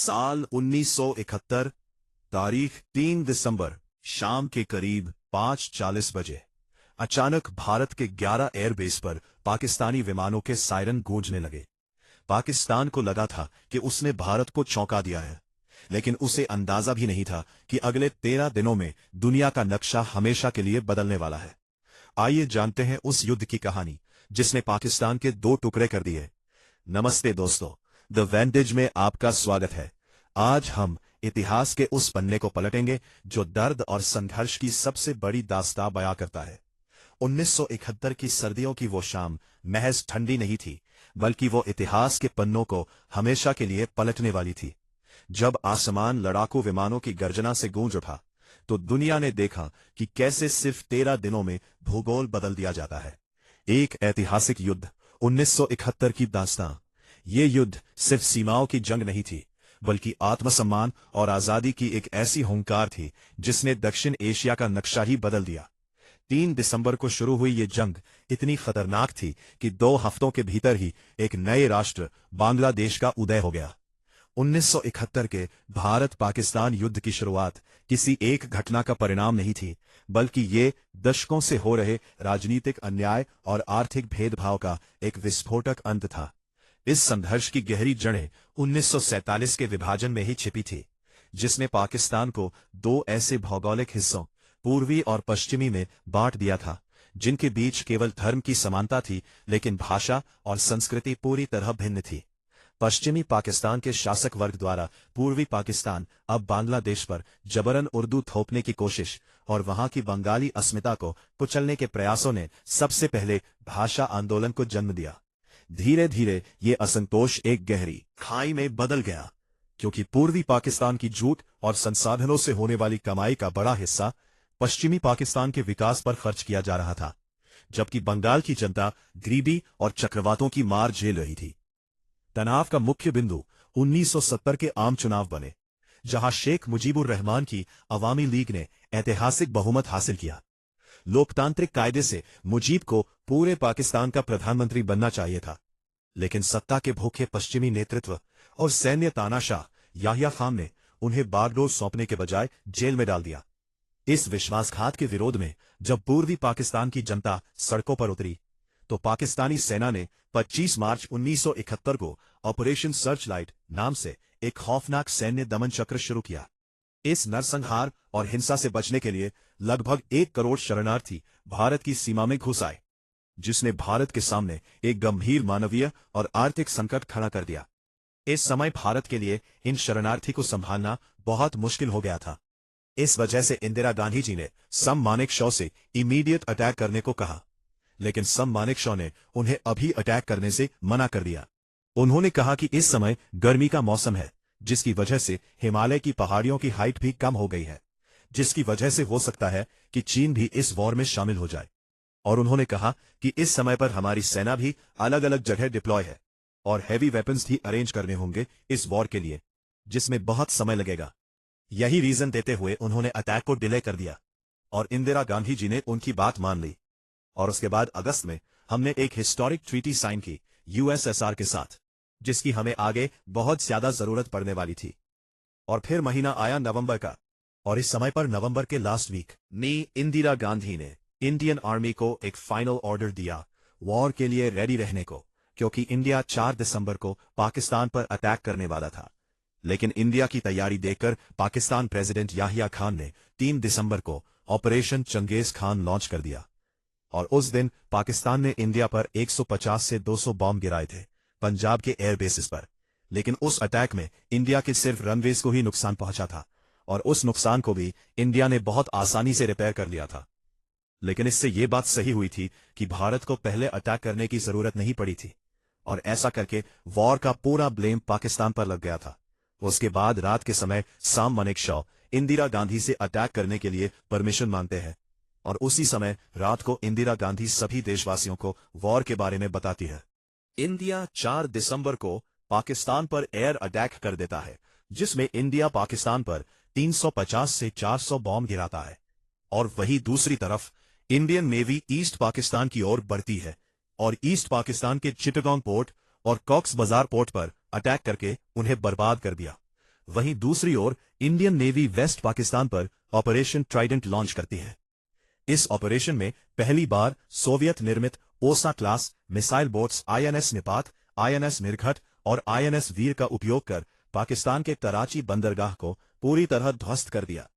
साल 1971, तारीख 3 दिसंबर, शाम के करीब 5:40 बजे अचानक भारत के 11 एयरबेस पर पाकिस्तानी विमानों के सायरन गूंजने लगे। पाकिस्तान को लगा था कि उसने भारत को चौंका दिया है, लेकिन उसे अंदाजा भी नहीं था कि अगले 13 दिनों में दुनिया का नक्शा हमेशा के लिए बदलने वाला है। आइए जानते हैं उस युद्ध की कहानी जिसने पाकिस्तान के 2 टुकड़े कर दिए। नमस्ते दोस्तों, द वेंटेज में आपका स्वागत है। आज हम इतिहास के उस पन्ने को पलटेंगे जो दर्द और संघर्ष की सबसे बड़ी दास्तां बयां करता है। 1971 की सर्दियों की वो शाम महज ठंडी नहीं थी, बल्कि वो इतिहास के पन्नों को हमेशा के लिए पलटने वाली थी। जब आसमान लड़ाकू विमानों की गर्जना से गूंज उठा, तो दुनिया ने देखा कि कैसे सिर्फ 13 दिनों में भूगोल बदल दिया जाता है। एक ऐतिहासिक युद्ध, 1971 की दास्तां। ये युद्ध सिर्फ सीमाओं की जंग नहीं थी, बल्कि आत्मसम्मान और आजादी की एक ऐसी हुंकार थी जिसने दक्षिण एशिया का नक्शा ही बदल दिया। 3 दिसंबर को शुरू हुई ये जंग इतनी खतरनाक थी कि 2 हफ्तों के भीतर ही एक नए राष्ट्र बांग्लादेश का उदय हो गया। 1971 के भारत पाकिस्तान युद्ध की शुरुआत किसी एक घटना का परिणाम नहीं थी, बल्कि ये दशकों से हो रहे राजनीतिक अन्याय और आर्थिक भेदभाव का एक विस्फोटक अंत था। इस संघर्ष की गहरी जड़ें 1947 के विभाजन में ही छिपी थी, जिसने पाकिस्तान को 2 ऐसे भौगोलिक हिस्सों, पूर्वी और पश्चिमी में बांट दिया था, जिनके बीच केवल धर्म की समानता थी, लेकिन भाषा और संस्कृति पूरी तरह भिन्न थी। पश्चिमी पाकिस्तान के शासक वर्ग द्वारा पूर्वी पाकिस्तान, अब बांग्लादेश पर जबरन उर्दू थोपने की कोशिश और वहां की बंगाली अस्मिता को कुचलने के प्रयासों ने सबसे पहले भाषा आंदोलन को जन्म दिया। धीरे धीरे ये असंतोष एक गहरी खाई में बदल गया, क्योंकि पूर्वी पाकिस्तान की जूट और संसाधनों से होने वाली कमाई का बड़ा हिस्सा पश्चिमी पाकिस्तान के विकास पर खर्च किया जा रहा था, जबकि बंगाल की जनता गरीबी और चक्रवातों की मार झेल रही थी। तनाव का मुख्य बिंदु 1970 के आम चुनाव बने, जहां शेख मुजीबुर रहमान की अवामी लीग ने ऐतिहासिक बहुमत हासिल किया। लोकतांत्रिक कायदे से मुजीब को पूरे पाकिस्तान का प्रधानमंत्री बनना चाहिए था, लेकिन सत्ता के भूखे पश्चिमी नेतृत्व और सैन्य तानाशाह याहिया खान ने उन्हें बागडोर सौंपने के बजाय जेल में डाल दिया। इस विश्वासघात के विरोध में जब पूर्वी पाकिस्तान की जनता सड़कों पर उतरी, तो पाकिस्तानी सेना ने 25 मार्च 1971 को ऑपरेशन सर्चलाइट नाम से एक खौफनाक सैन्य दमन चक्र शुरू किया। इस नरसंहार और हिंसा से बचने के लिए लगभग 1 करोड़ शरणार्थी भारत की सीमा में घुस आए, जिसने भारत के सामने एक गंभीर मानवीय और आर्थिक संकट खड़ा कर दिया। इस समय भारत के लिए इन शरणार्थी को संभालना बहुत मुश्किल हो गया था। इस वजह से इंदिरा गांधी जी ने सम मानेकशॉ से इमीडिएट अटैक करने को कहा, लेकिन सम मानेकशॉ ने उन्हें अभी अटैक करने से मना कर दिया। उन्होंने कहा कि इस समय गर्मी का मौसम है, जिसकी वजह से हिमालय की पहाड़ियों की हाइट भी कम हो गई है, जिसकी वजह से हो सकता है कि चीन भी इस वॉर में शामिल हो जाए। और उन्होंने कहा कि इस समय पर हमारी सेना भी अलग अलग जगह डिप्लॉय है और हैवी वेपन्स भी अरेंज करने होंगे इस वॉर के लिए, जिसमें बहुत समय लगेगा। यही रीजन देते हुए उन्होंने अटैक को डिले कर दिया और इंदिरा गांधी जी ने उनकी बात मान ली। और उसके बाद अगस्त में हमने एक हिस्टोरिक ट्रीटी साइन की यूएसएसआर के साथ, जिसकी हमें आगे बहुत ज्यादा जरूरत पड़ने वाली थी। और फिर महीना आया नवंबर का, और इस समय पर नवंबर के लास्ट वीक में इंदिरा गांधी ने इंडियन आर्मी को एक फाइनल ऑर्डर दिया वॉर के लिए रेडी रहने को, क्योंकि इंडिया 4 दिसंबर को पाकिस्तान पर अटैक करने वाला था। लेकिन इंडिया की तैयारी देखकर पाकिस्तान प्रेसिडेंट याहिया खान ने 3 दिसंबर को ऑपरेशन चंगेज खान लॉन्च कर दिया, और उस दिन पाकिस्तान ने इंडिया पर 150 से 200 बॉम्ब गिराए थे पंजाब के एयरबेसिस पर। लेकिन उस अटैक में इंडिया के सिर्फ रनवेज को ही नुकसान पहुंचा था, और उस नुकसान को भी इंडिया ने बहुत आसानी से रिपेयर कर लिया था। लेकिन इससे ये बात सही हुई थी कि भारत को पहले अटैक करने की जरूरत नहीं पड़ी थी, और ऐसा करके वॉर का पूरा ब्लेम पाकिस्तान पर लग गया था। उसके बाद रात के समय सम मानेकशॉ इंदिरा गांधी से अटैक करने के लिए परमिशन मांगते हैं, और उसी समय रात को इंदिरा गांधी सभी देशवासियों को वॉर के बारे में बताती है। इंडिया 4 दिसंबर को पाकिस्तान पर एयर अटैक कर देता है, जिसमें इंडिया पाकिस्तान पर 350 से 400 बॉम्ब गिराता है। और वहीं दूसरी तरफ इंडियन नेवी ईस्ट पाकिस्तान की ओर बढ़ती है और ईस्ट पाकिस्तान के चिटगांव पोर्ट और कॉक्स बाजार पोर्ट पर अटैक करके उन्हें बर्बाद कर दिया। वहीं दूसरी ओर इंडियन नेवी वेस्ट पाकिस्तान पर ऑपरेशन ट्राइडेंट लॉन्च करती है। इस ऑपरेशन में पहली बार सोवियत निर्मित ओसा क्लास मिसाइल बोट्स आईएनएस निपात, आईएनएस मिरघट और आईएनएस वीर का उपयोग कर पाकिस्तान के कराची बंदरगाह को पूरी तरह ध्वस्त कर दिया।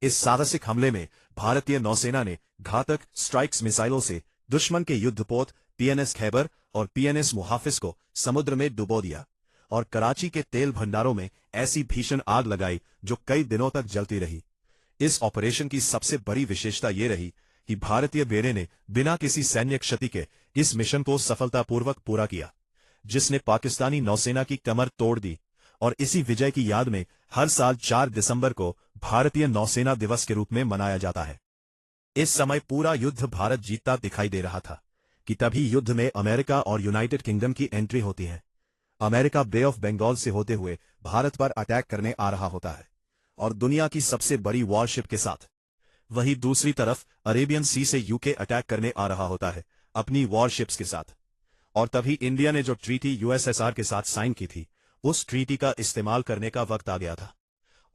इस साहसिक हमले में भारतीय नौसेना ने घातक स्ट्राइक्स मिसाइलों से दुश्मन के युद्धपोत पीएनएस खैबर और पीएनएस मुहाफिज को समुद्र में डुबो दिया और कराची के तेल भंडारों में ऐसी भीषण आग लगाई जो कई दिनों तक जलती रही। इस ऑपरेशन की सबसे बड़ी विशेषता ये रही कि भारतीय बेड़े ने बिना किसी सैन्य क्षति के इस मिशन को सफलतापूर्वक पूरा किया, जिसने पाकिस्तानी नौसेना की कमर तोड़ दी। और इसी विजय की याद में हर साल 4 दिसंबर को भारतीय नौसेना दिवस के रूप में मनाया जाता है। इस समय पूरा युद्ध भारत जीतता दिखाई दे रहा था कि तभी युद्ध में अमेरिका और यूनाइटेड किंगडम की एंट्री होती है। अमेरिका बे ऑफ बंगाल से होते हुए भारत पर अटैक करने आ रहा होता है और दुनिया की सबसे बड़ी वॉरशिप के साथ। वहीं दूसरी तरफ अरेबियन सी से यूके अटैक करने आ रहा होता है अपनी वॉरशिप्स के साथ। और तभी इंडिया ने जो ट्रीटी यूएसएसआर के साथ साइन की थी, उस ट्रीटी का इस्तेमाल करने का वक्त आ गया था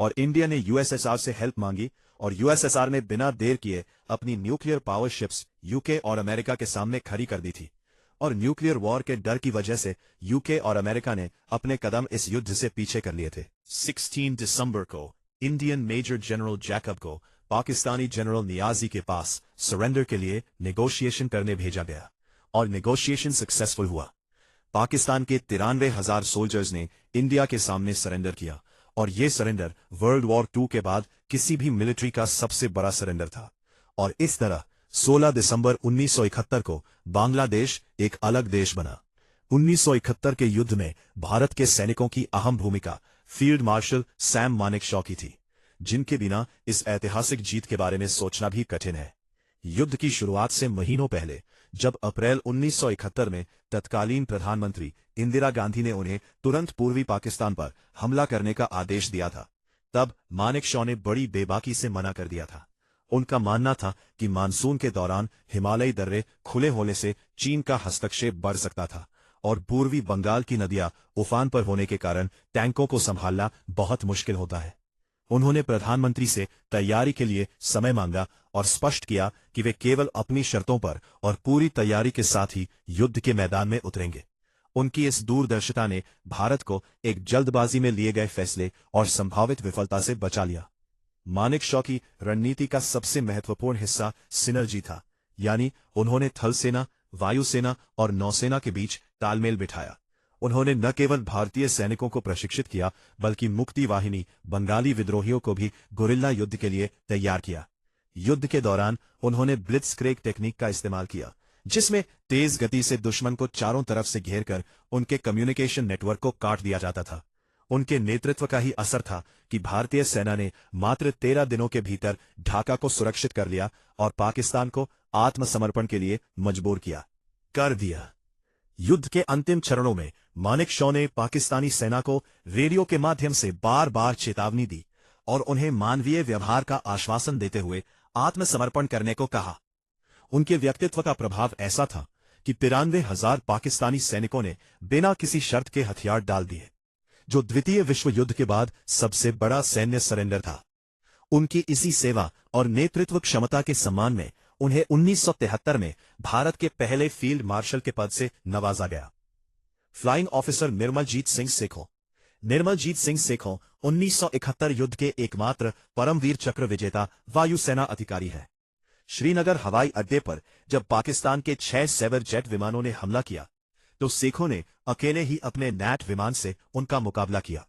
और इंडिया ने यूएसएसआर से हेल्प मांगी और यूएसएसआर ने बिना देर किए अपनी न्यूक्लियर पावर शिप्स यूके और अमेरिका के सामने खड़ी कर दी थी। और न्यूक्लियर वॉर के डर की वजह से यूके और अमेरिका ने अपने कदम इस युद्ध से पीछे कर लिए थे। 16 दिसंबर को इंडियन मेजर जनरल जैकब को पाकिस्तानी जनरल नियाजी के पास सरेंडर के लिए नेगोशिएशन करने भेजा गया और नेगोशिएशन सक्सेसफुल हुआ। पाकिस्तान के 93,000 सोल्जर्स ने इंडिया के सामने सरेंडर किया और यह सरेंडर वर्ल्ड वॉर 2 के बाद किसी भी मिलिट्री का सबसे बड़ा सरेंडर था। और इस तरह 16 दिसंबर 1971 को बांग्लादेश एक अलग देश बना। 1971 के युद्ध में भारत के सैनिकों की अहम भूमिका फील्ड मार्शल सैम मानेकशॉ की थी, जिनके बिना इस ऐतिहासिक जीत के बारे में सोचना भी कठिन है। युद्ध की शुरुआत से महीनों पहले जब अप्रैल 1971 में तत्कालीन प्रधानमंत्री इंदिरा गांधी ने उन्हें तुरंत पूर्वी पाकिस्तान पर हमला करने का आदेश दिया था, तब मानेकशॉ ने बड़ी बेबाकी से मना कर दिया था। उनका मानना था कि मानसून के दौरान हिमालयी दर्रे खुले होने से चीन का हस्तक्षेप बढ़ सकता था और पूर्वी बंगाल की नदियां उफान पर होने के कारण टैंकों को संभालना बहुत मुश्किल होता है। उन्होंने प्रधानमंत्री से तैयारी के लिए समय मांगा और स्पष्ट किया कि वे केवल अपनी शर्तों पर और पूरी तैयारी के साथ ही युद्ध के मैदान में उतरेंगे। उनकी इस दूरदर्शिता ने भारत को एक जल्दबाजी में लिए गए फैसले और संभावित विफलता से बचा लिया। मानेकशॉ की रणनीति का सबसे महत्वपूर्ण हिस्सा सिनर्जी था, यानी उन्होंने थल सेना, वायुसेना और नौसेना के बीच तालमेल बिठाया। उन्होंने न केवल भारतीय सैनिकों को प्रशिक्षित किया, बल्कि मुक्ति वाहिनी बंगाली विद्रोहियों को भी गुरिल्ला युद्ध के लिए तैयार किया। युद्ध के दौरान उन्होंने ब्लिट्जक्रेग टेक्निक का इस्तेमाल किया, जिसमें तेज गति से दुश्मन को चारों तरफ से घेरकर उनके कम्युनिकेशन नेटवर्क को काट दिया जाता था। उनके नेतृत्व का ही असर था कि भारतीय सेना ने मात्र 13 दिनों के भीतर ढाका को सुरक्षित कर लिया और पाकिस्तान को आत्मसमर्पण के लिए मजबूर कर दिया। युद्ध के अंतिम चरणों में मानेकशॉ ने पाकिस्तानी सेना को रेडियो के माध्यम से बार बार चेतावनी दी और उन्हें मानवीय व्यवहार का आश्वासन देते हुए आत्मसमर्पण करने को कहा। उनके व्यक्तित्व का प्रभाव ऐसा था कि 93,000 पाकिस्तानी सैनिकों ने बिना किसी शर्त के हथियार डाल दिए, जो द्वितीय विश्व युद्ध के बाद सबसे बड़ा सैन्य सरेंडर था। उनकी इसी सेवा और नेतृत्व क्षमता के सम्मान में उन्हें 1973 में भारत के पहले फील्ड मार्शल के पद से नवाजा गया। Flying officer Nirmaljit Singh Sekhon. निर्मलजीत सिंह सेखों 1971 युद्ध के एकमात्र परमवीर चक्र विजेता वायुसेना अधिकारी हैं। श्रीनगर हवाई अड्डे पर जब पाकिस्तान के 6 सेवर जेट विमानों ने हमला किया, तो सेखों ने अकेले ही अपने नैट विमान से उनका मुकाबला किया।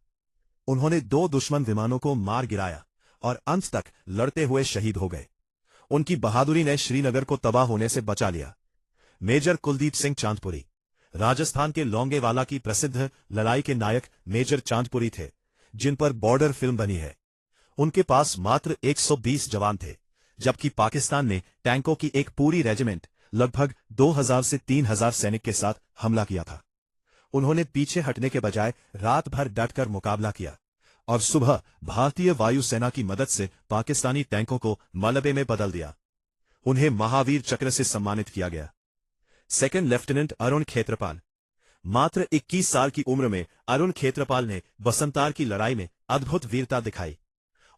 उन्होंने 2 दुश्मन विमानों को मार गिराया और अंत तक लड़ते हुए शहीद हो गए। उनकी बहादुरी ने श्रीनगर को तबाह होने से बचा लिया। मेजर कुलदीप सिंह चांदपुरी राजस्थान के लोंगेवाला की प्रसिद्ध लड़ाई के नायक मेजर चांदपुरी थे, जिन पर बॉर्डर फिल्म बनी है। उनके पास मात्र 120 जवान थे, जबकि पाकिस्तान ने टैंकों की एक पूरी रेजिमेंट लगभग 2000 से 3000 सैनिक के साथ हमला किया था। उन्होंने पीछे हटने के बजाय रात भर डटकर मुकाबला किया और सुबह भारतीय वायुसेना की मदद से पाकिस्तानी टैंकों को मलबे में बदल दिया। उन्हें महावीर चक्र से सम्मानित किया गया। Second lieutenant Arun Khetrapal. मात्र 21 साल की उम्र में अरुण खेत्रपाल ने बसंतार की लड़ाई में अद्भुत वीरता दिखाई।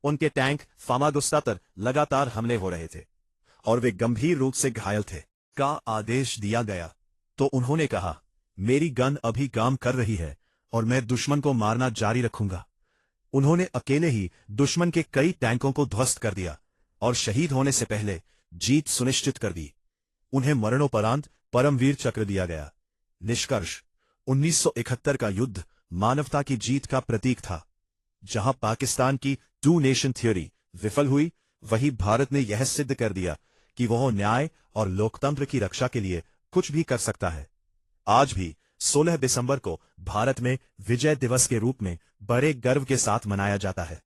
उनके टैंक फामागुस्ता पर लगातार हमले हो रहे थे और वे गंभीर रूप से घायल थे। का आदेश दिया गया तो उन्होंने कहा, मेरी गन अभी काम कर रही है और मैं दुश्मन को मारना जारी रखूंगा। उन्होंने अकेले ही दुश्मन के कई टैंकों को ध्वस्त कर दिया और शहीद होने से पहले जीत सुनिश्चित कर दी। उन्हें मरणोपरांत परमवीर चक्र दिया गया। निष्कर्ष, 1971 का युद्ध मानवता की जीत का प्रतीक था। जहां पाकिस्तान की टू नेशन थ्योरी विफल हुई, वहीं भारत ने यह सिद्ध कर दिया कि वह न्याय और लोकतंत्र की रक्षा के लिए कुछ भी कर सकता है। आज भी 16 दिसंबर को भारत में विजय दिवस के रूप में बड़े गर्व के साथ मनाया जाता है।